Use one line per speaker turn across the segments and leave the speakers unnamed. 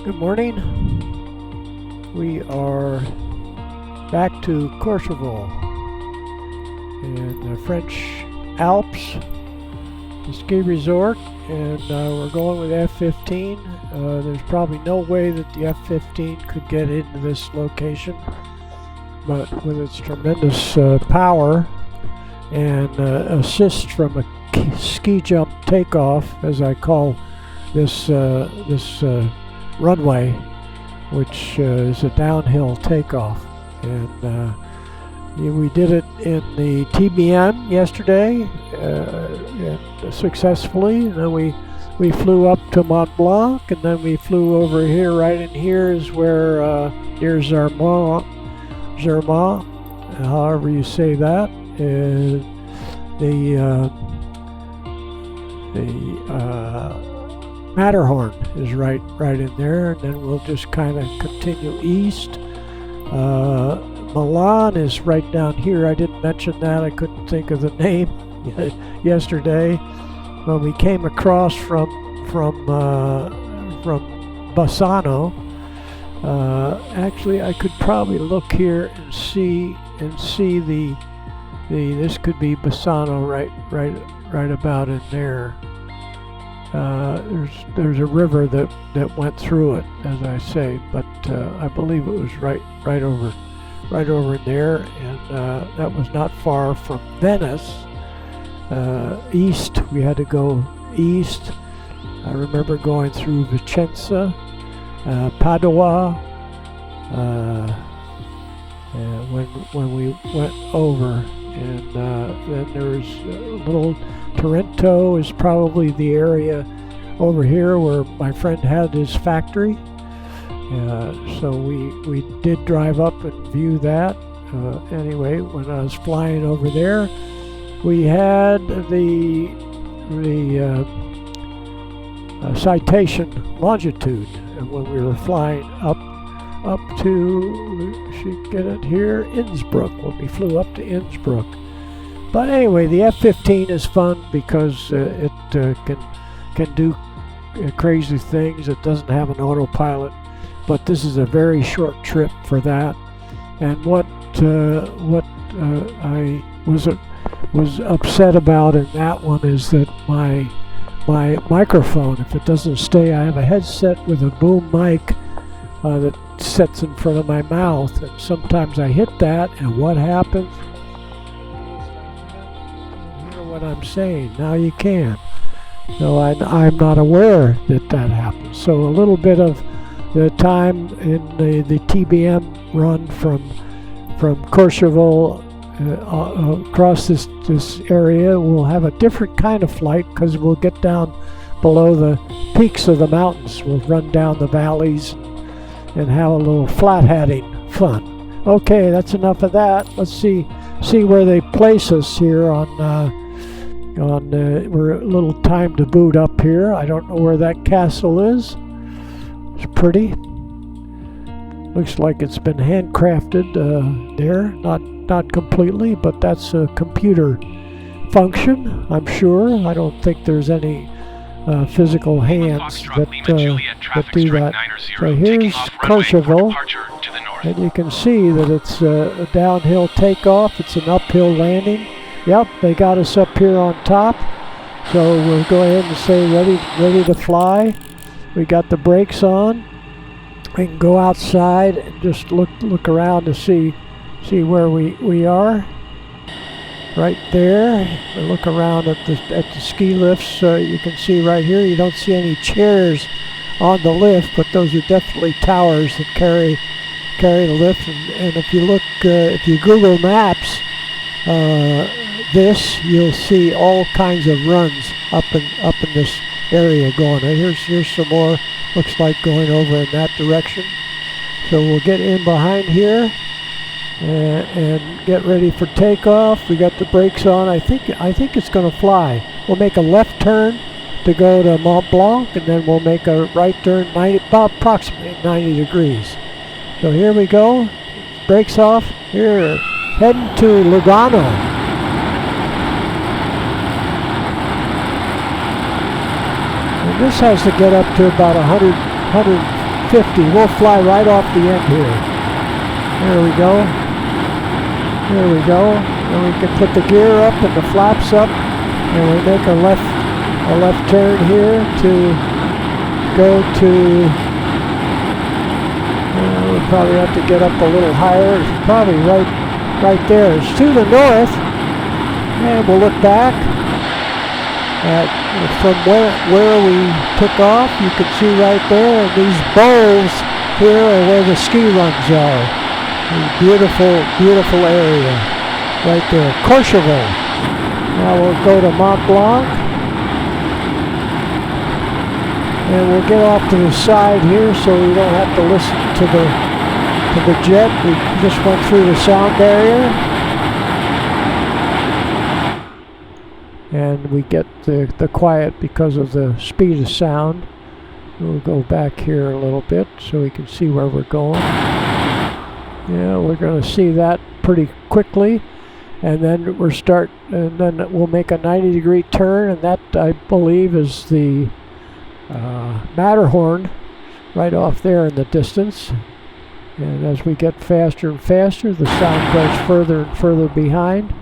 Good morning. We are back to Courchevel in the French Alps, the ski resort, and we're going with F-15. There's probably no way that the F-15 could get into this location, but with its tremendous power and assist from a ski jump takeoff, as I call this runway, which is a downhill takeoff, and we did it in the TBM yesterday and successfully. And then we flew up to Mont Blanc, and then we flew over here. Right in here is where near Zermatt, however you say that, the Matterhorn is right in there, and then we'll just kind of continue east. Milan is right down here. I didn't mention that. I couldn't think of the name yesterday. When we came across from Bassano, actually I could probably look here and see the this could be Bassano right about in there. There's a river that went through it, as I say, but I believe it was right over there, and that was not far from Venice. East, we had to go east. I remember going through Vicenza, Padua, when we went over, and then there's a little Trento is probably the area over here where my friend had his factory. So we did drive up and view that. Anyway, when I was flying over there, we had the citation longitude, and when we were flying up to, we should get it here, Innsbruck, when we flew up to Innsbruck. But anyway, the F-15 is fun because it can do crazy things. It doesn't have an autopilot, but this is a very short trip for that. And what I was upset about in that one is that my microphone, if it doesn't stay, I have a headset with a boom mic that sits in front of my mouth, and sometimes I hit that, and what happens? What I'm saying now, you can. So I'm not aware that happens. So a little bit of the time in the TBM run from Courchevel across this area, we'll have a different kind of flight because we'll get down below the peaks of the mountains. We'll run down the valleys and have a little flat hatting fun. Okay, that's enough of that. Let's see where they place us here on we're a little time to boot up here. I don't know where that castle is. It's pretty. Looks like it's been handcrafted there. Not completely, but that's a computer function, I'm sure. I don't think there's any physical hands that do that. So here's Courchevel, and you can see that it's a downhill takeoff. It's an uphill landing. Yep, they got us up here on top, so we'll go ahead and say ready to fly. We got the brakes on. We can go outside and just look around to see where we are. Right there. We look around at the ski lifts. You can see right here. You don't see any chairs on the lift, but those are definitely towers that carry the lift. And if you look, if you Google Maps, you'll see all kinds of runs up in this area going. And here's some more. Looks like going over in that direction. So we'll get in behind here and get ready for takeoff. We got the brakes on. I think it's going to fly. We'll make a left turn to go to Mont Blanc, and then we'll make a right turn approximately 90 degrees. So here we go. Brakes off. Here, heading to Lugano. This has to get up to about 100 50. We'll fly right off the end here. There we go. There we go. And we can put the gear up and the flaps up, and we make a left turn here to go to. We'll probably have to get up a little higher. It's probably right there. It's to the north, and we'll look back at from where we took off. You can see right there, and these bowls here are where the ski runs are. Beautiful, beautiful area right there. Courchevel. Now we'll go to Mont Blanc, and we'll get off to the side here so we don't have to listen to the jet. We just went through the sound barrier, and we get the quiet because of the speed of sound. We'll go back here a little bit so we can see where we're going. Yeah, we're going to see that pretty quickly, and then we'll make a 90-degree turn, and that, I believe, is the Matterhorn right off there in the distance. And as we get faster and faster, the sound goes further and further behind.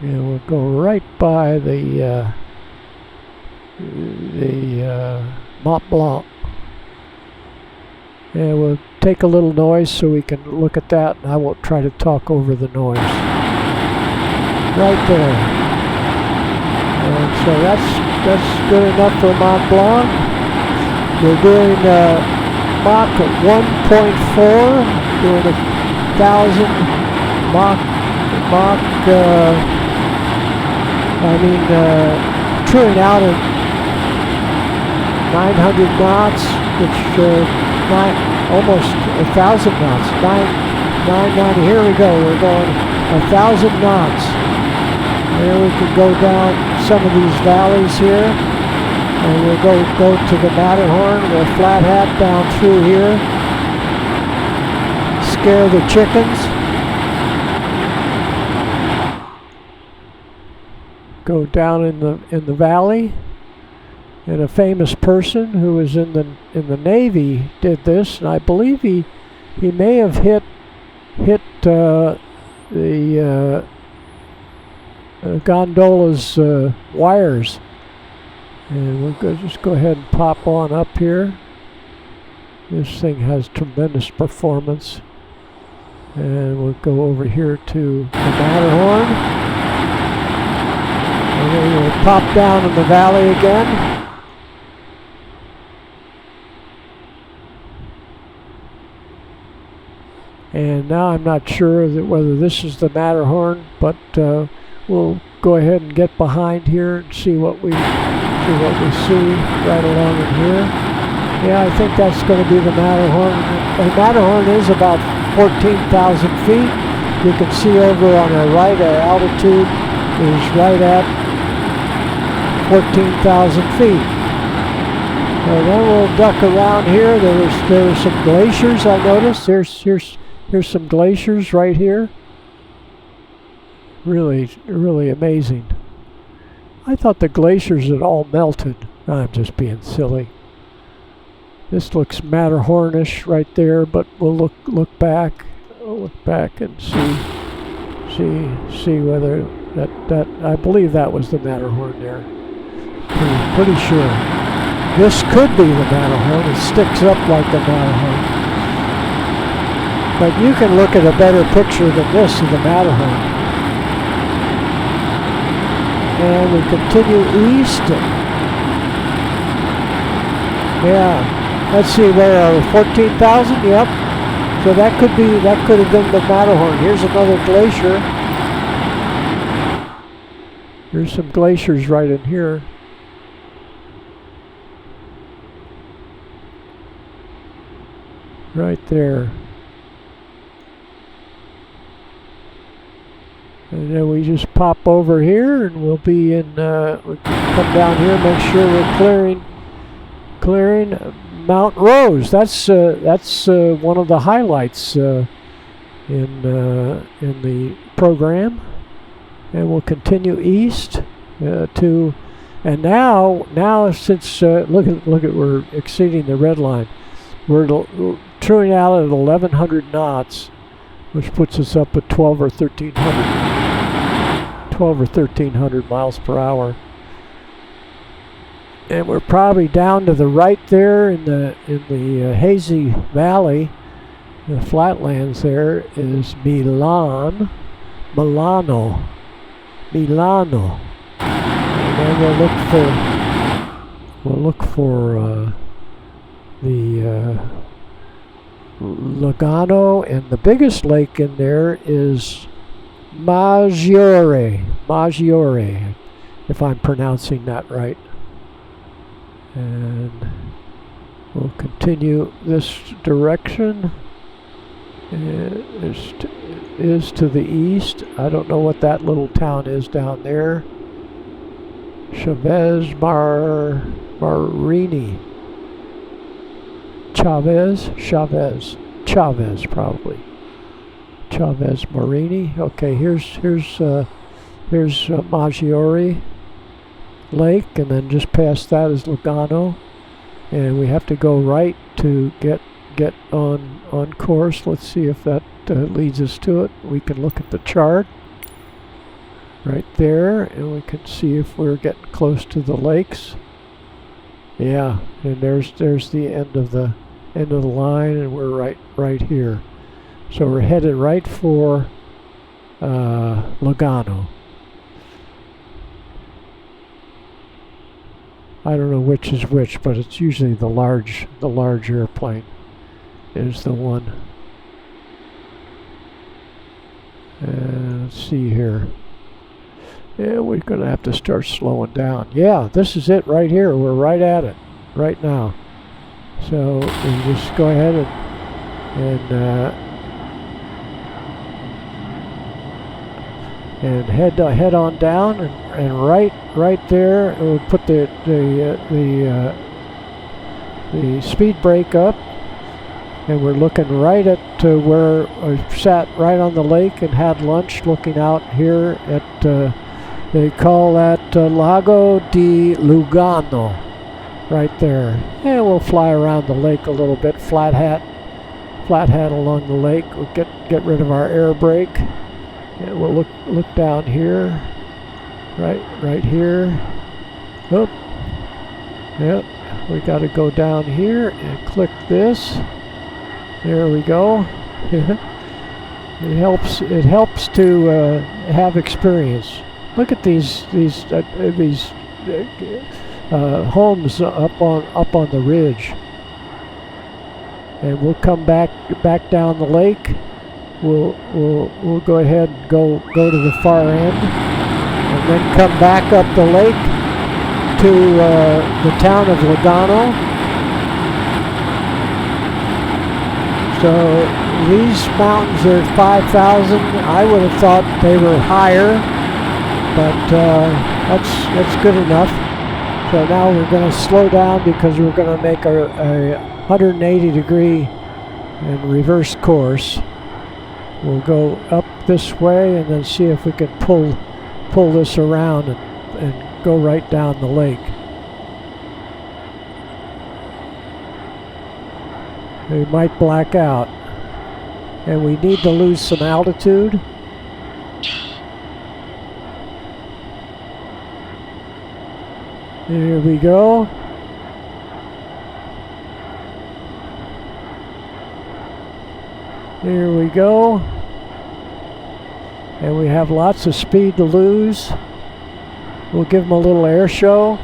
And we'll go right by the Mont Blanc. And we'll take a little noise so we can look at that, and I won't try to talk over the noise. Right there. And so that's good enough for Mont Blanc. We're doing Mach 1.4, doing 1,000 Mach, truing out at 900 knots, which almost 1,000 knots. 990. Here we go. We're going 1,000 knots. There we can go down some of these valleys here, and we'll go to the Matterhorn. We'll flat hat down through here, scare the chickens. Go down in the valley, and a famous person who was in the Navy did this, and I believe he may have hit the gondola's wires. And we'll just go ahead and pop on up here. This thing has tremendous performance. And we'll go over here to the Matterhorn. And then we'll pop down in the valley again. And now I'm not sure whether this is the Matterhorn, but we'll go ahead and get behind here and see what we see right along in here. Yeah, I think that's going to be the Matterhorn. The Matterhorn is about 14,000 feet. You can see over on our right, our altitude is right at 14,000 feet. So then we'll duck around here. There were some glaciers, I noticed. Here's some glaciers right here. Really, really amazing. I thought the glaciers had all melted. I'm just being silly. This looks Matterhornish right there, but we'll look back. We'll look back and see whether that I believe that was the Matterhorn there. Pretty sure. This could be the Matterhorn. It sticks up like the Matterhorn. But you can look at a better picture than this of the Matterhorn. And we continue east. Yeah, let's see, where are we? 14,000? Yep. So that could have been the Matterhorn. Here's another glacier. There's some glaciers right in here. Right there. And then we just pop over here, and we'll be in. We come down here, make sure we're clearing Mount Rose. That's one of the highlights in the program. And we'll continue east to And now since look at we're exceeding the red line. We're truing out at 1100 knots, which puts us up at 12 or 1300 miles per hour. And we're probably down to the right there in the hazy valley, the flatlands. There is Milano. And then we'll look for the Lugano, and the biggest lake in there is Maggiore, if I'm pronouncing that right. And we'll continue this direction. It is to the east. I don't know what that little town is down there. Chavez Marini. Chavez probably. Chavez Marini. Okay, here's Maggiore Lake, and then just past that is Lugano, and we have to go right to get on course. Let's see if that leads us to it. We can look at the chart right there, and we can see if we're getting close to the lakes. Yeah, and there's the end of the line, and we're right here. So we're headed right for Lugano. I don't know which is which, but it's usually the large airplane is the one. And let's see here. Yeah, we're going to have to start slowing down. Yeah, this is it right here. We're right at it right now. So we just go ahead and head on down, and right there we'll put the speed brake up, and we're looking right at where I sat right on the lake and had lunch, looking out here at they call that Lago di Lugano right there. And we'll fly around the lake a little bit, flat hat along the lake. We'll get rid of our air brake. And we'll look down here, right here. Oop. Yep. We got to go down here and click this. There we go. It helps to have experience. Look at these homes up on the ridge. And we'll come back down the lake. We'll go ahead and go to the far end, and then come back up the lake to the town of Lugano. So these mountains are 5,000. I would have thought they were higher, but that's good enough. So now we're going to slow down because we're going to make a 180-degree and reverse course. We'll go up this way and then see if we can pull this around and go right down the lake. We might black out, and we need to lose some altitude. Here we go. Here we go. And we have lots of speed to lose. We'll give them a little air show.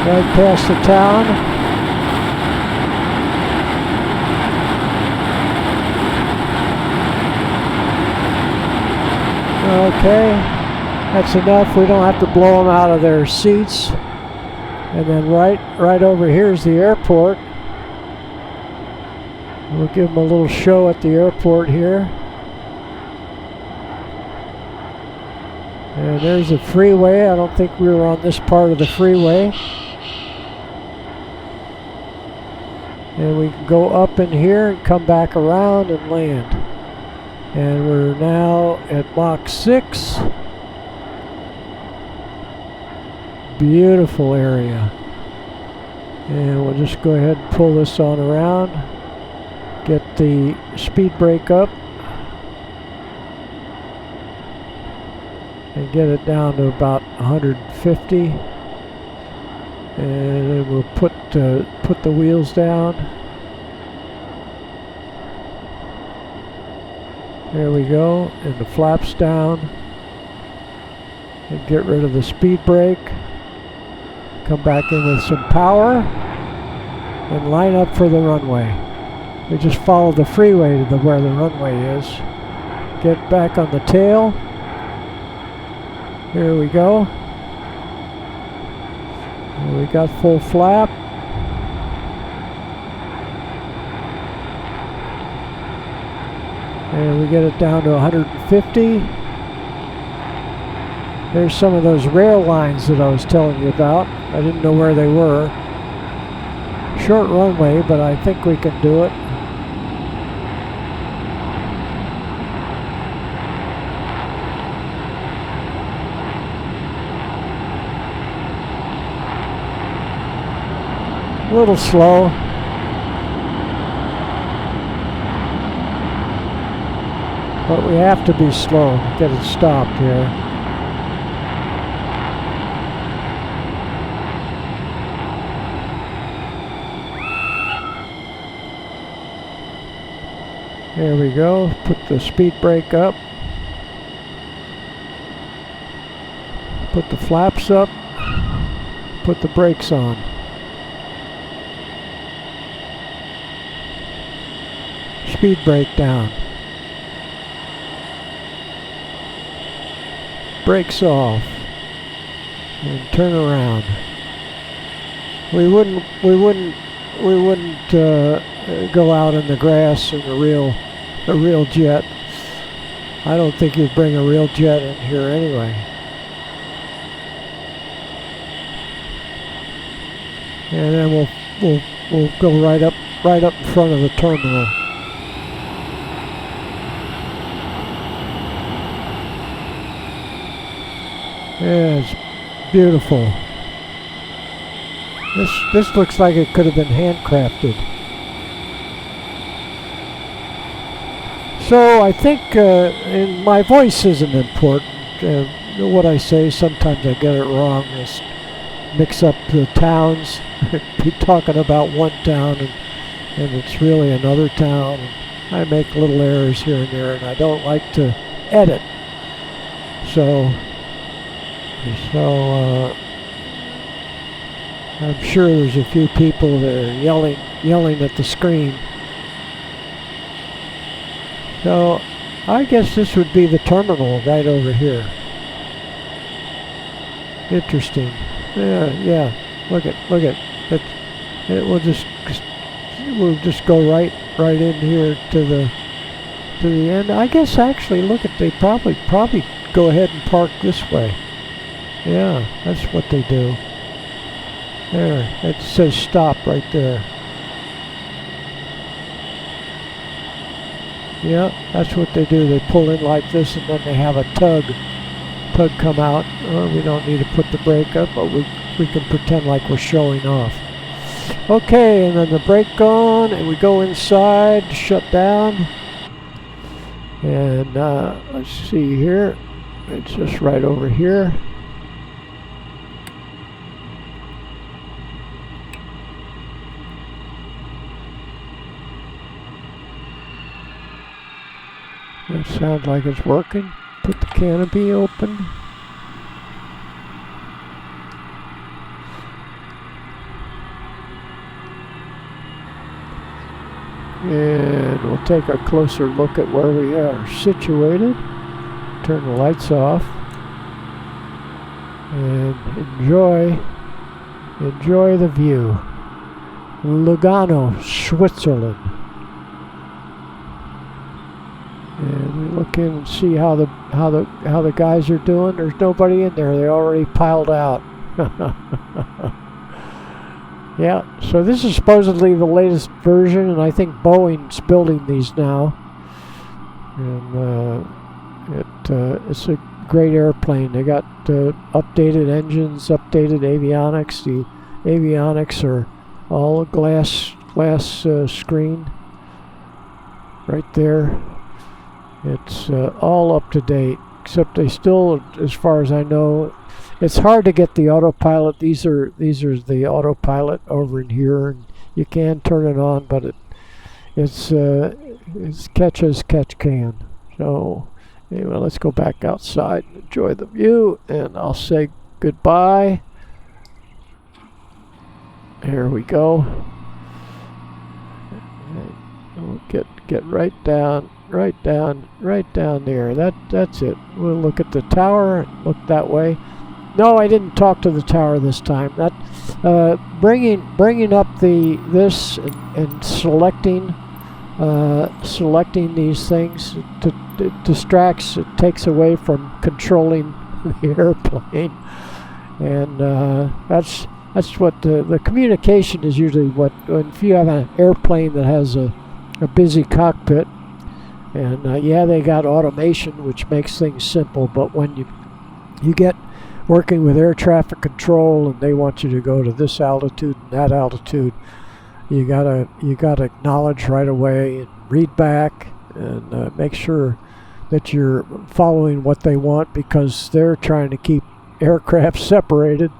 Right past the town. Okay, that's enough. We don't have to blow them out of their seats. And then right over here is the airport. We'll give them a little show at the airport here. And there's the freeway. I don't think we were on this part of the freeway. And we can go up in here and come back around and land. And we're now at Mach 6. Beautiful area. And we'll just go ahead and pull this on around. Get the speed brake up. And get it down to about 150. And then we'll put the wheels down. There we go. And the flaps down. And get rid of the speed brake. Come back in with some power. And line up for the runway. We just follow the freeway to where the runway is. Get back on the tail. Here we go. And we got full flap. And we get it down to 150. There's some of those rail lines that I was telling you about. I didn't know where they were. Short runway, but I think we can do it. A little slow. But we have to be slow to get it stopped here. There we go. Put the speed brake up. Put the flaps up. Put the brakes on. Speed brake down. Brakes off. And turn around. We wouldn't go out in the grass in a real jet. I don't think you'd bring a real jet in here anyway. And then we'll go right up in front of the terminal. Yeah, it's beautiful. This looks like it could have been handcrafted. So I think and my voice isn't important. What I say, sometimes I get it wrong. Just mix up the towns. Be talking about one town and it's really another town. I make little errors here and there, and I don't like to edit. So I'm sure there's a few people that are yelling at the screen. So I guess this would be the terminal right over here. Interesting. Yeah. Look at it. We'll just go right in here to the end. I guess actually, look at, they probably go ahead and park this way. Yeah, that's what they do. There, it says stop right there. Yeah, that's what they do. They pull in like this, and then they have a tug come out. We don't need to put the brake up, but we can pretend like we're showing off. Okay, and then the brake on, and we go inside, shut down. And let's see here. It's just right over here. That sounds like it's working. Put the canopy open. And we'll take a closer look at where we are situated. Turn the lights off. And enjoy the view. Lugano, Switzerland. look in and see how the guys are doing. There's nobody in there. They already piled out. Yeah, so this is supposedly the latest version, and I think Boeing's building these now. And it's a great airplane. They got updated engines, updated avionics. The avionics are all glass screen right there. It's all up to date, except they still, as far as I know, it's hard to get the autopilot. These are the autopilot over in here, and you can turn it on, but it's catch as catch can. So anyway, let's go back outside and enjoy the view, and I'll say goodbye. Here we go. We'll get right down there. That's it. We'll look at the tower and look that way. No, I didn't talk to the tower this time. That bringing up this and selecting these things it distracts. It takes away from controlling the airplane, and that's what the communication is usually what. If you have an airplane that has a busy cockpit, and yeah, they got automation which makes things simple, but when you get working with air traffic control and they want you to go to this altitude and that altitude, you gotta acknowledge right away and read back and make sure that you're following what they want, because they're trying to keep aircraft separated.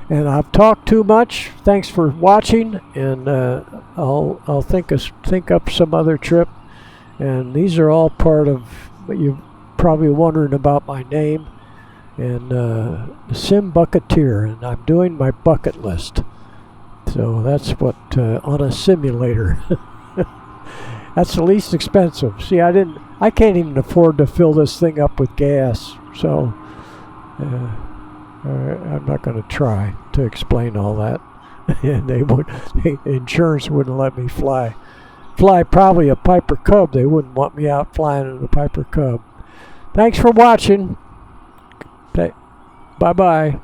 And I've talked too much. Thanks for watching, and I'll think up some other trip. And these are all part of what you're probably wondering about my name. And Sim Bucketeer, and I'm doing my bucket list. So that's what on a simulator. That's the least expensive. See, I can't even afford to fill this thing up with gas. So I'm not going to try to explain all that. And insurance wouldn't let me fly probably a Piper Cub. They wouldn't want me out flying in a Piper Cub. Thanks for watching. Bye-bye.